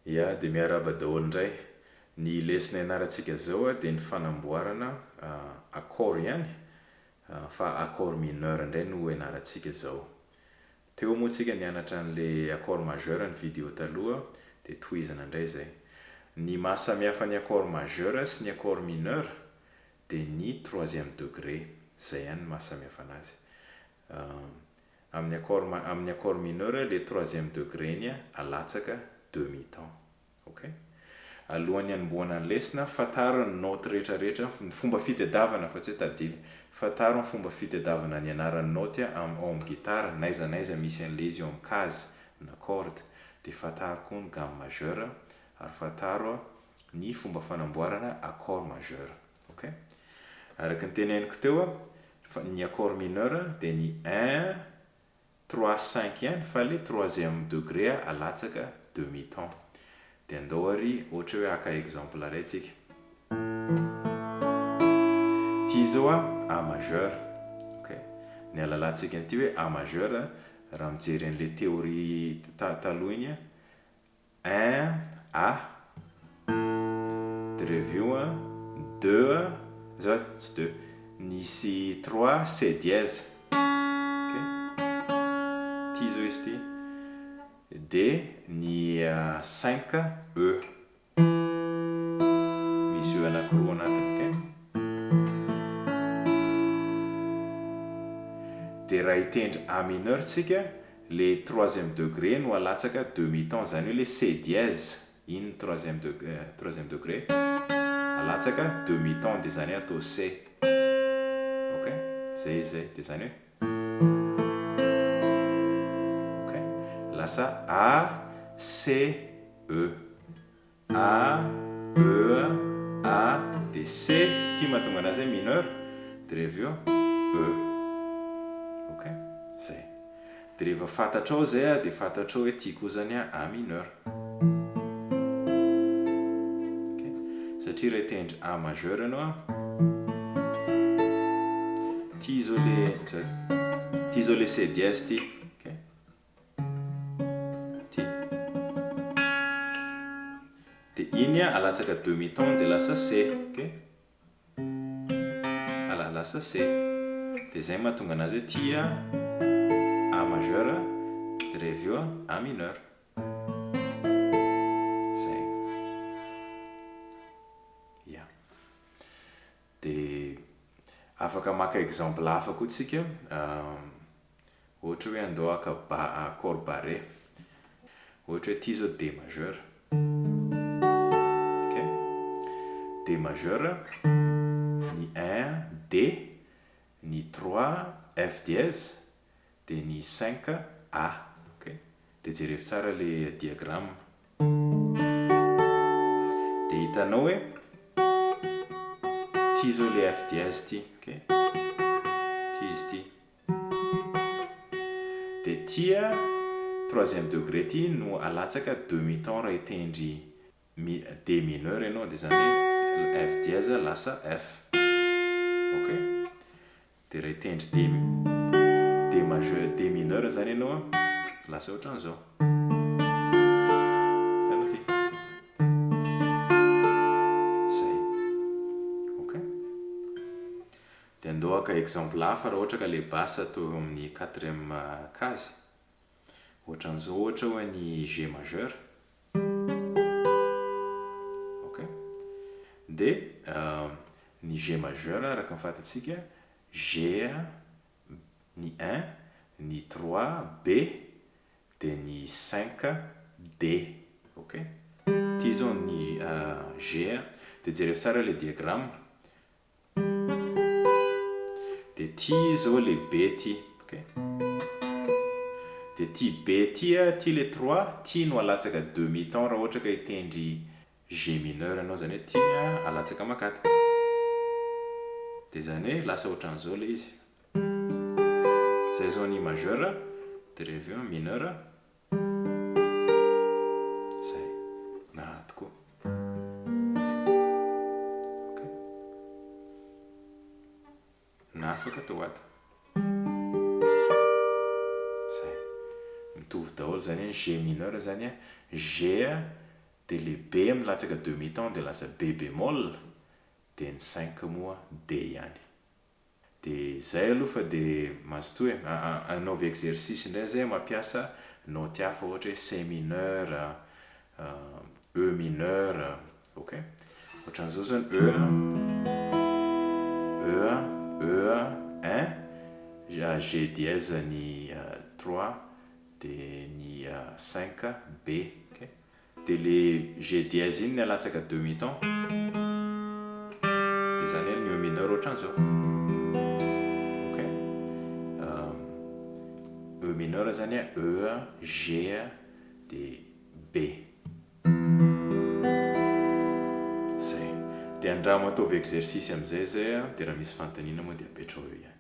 Ia, dia miaraba daholo indray. Ny lesona ianarantsika zao dia ny fanamboarana accord ihany, fa accord mineur indray no ianarantsika zao. Teo moa tsika nianatra an'le accord majeur ny vidéo taloha, dia tohizana indray zay. Ny mahasamihafa ny accord majeur sy ny accord mineur dia ny troisième degré, zay ihany ny mahasamihafa anazy. Amin'ny accord mineur le troisième degré iny alatsaka demi-temps. Okay? Alohan'ny hanomboana ny lesona, fataro ny note rehetrarehetra, ny fomba fitadiavana fa tsy hoe tadiny. Fataro ny fomba fitadiavana ny anaran'ny note ao amin'ny gitara, n'aiza misy an'le izy ao amin'ny case na corde. Dia fataro koa ny gamme majeur, ary fataro ny fomba fanamboarana accord majeur. Okay? Araka ny teneniko teo, ny accord mineur dia ny 1, 3, 5 ihany, fa le troisième degré alatsaka demi-temps. Dia andao ary ohatra hoe aka exemple iray tsika. Ty zao A majeur. Okay? Ny alalantsika an'ity hoe A majeur, raha mijery an'le théorie taloha iny, 1 A, dia review 2, zao tsy 2, nisy 3 C dièse. Okay? Ty zao izy ty. Dia ny 5 E. Misy E anankiroa anatiny. Okay? Dia raha hitendry A mineur tsika, le troisième degré no alatsaka demi-temps, zany hoe le C dièse, iny troisième degré, alatsaka demi-temps, dia zany atao C. Ok? Zay, dia zany hoe lasa A, C, E. A, E, A, dia C, ty mahatonga anazy mineur, dia reveo E. Ok? Zay. Dia rehefa fantatrao zay, dia fantatrao hoe ty koa zany A mineur. Okay? Satria raha hitendry A majeur ianao, ty zao le C dièse ty. Iny alatsaka demi-temps dia lasa C. Okay? Lasa C. Dia zay mahatonga anazy ty A majeur, dia reveo A mineur. Zay. Ya. Dia afaka maka exemple hafa koa tsika. Ohatra hoe andao aka accord barré. Ohatra hoe ty zao D majeur. D majeur, ny 1 D, ny 3 F dièse, dia ny 5 A. Okay? Dia jerevy tsara le diagramme. Dia hitanao hoe ty zao le F dièse ty. Okay? Ty izy ty. Dia ty troisième degré ty no alatsaka demi-temps raha hitendry D mineur ianao, dia zany F dièse lasa F. Ok? Dia raha hitendry D majeur, D mineur zany ianao, lasa ohatran'izao. Hitanao ty. Zay. Ok? Dia andao aka exemple hafa raha ohatra ka le basse atao amin'ny 4e case. Ohatran'izao ohatra hoe ny G majeur. Dia ny G majeur, araka ny fantatsika, G, ny 1, ny 3 B, dia ny 5 D. Ok? Ty zao ny G, dia jerevy tsara le diagramme. Dia ty zao le B ty. Ok? Dia ty B ty le 3, ty no alatsaka demi-temps raha ohatra ka hitendry G mineur ianao, zany hoe ty alatsaka makataka. Dia zany hoe lasa ohatran'izao le izy. Zay zao ny majeur, dia reveo mineur. Zay. Nahato koa. Ok? Na afaka atao ato. Zay. Mitovy daholo zany hoe G mineur zany G dia le B milatsaka demi-ton dia lasa B bémol, dia ny 5 moa D ihany. Dia zay aloha fa dia mazotoa hoe anaovy exercice indray zay mampiasa note hafa ohatra hoe C mineur, E mineur, ok? Ohatran'izao zany E1, G dièse ny 3 dia ny 5 B, ok? Dia le G dièse iny ny alatsaka demi-ton dia zany ny E mineur ohatran'izao, ok? E mineur zany E, G dia B. Zay. Dia andramo ataovy exercice amin'izay zay dia raha misy fanontaniana moa dia apetrao eo ihany.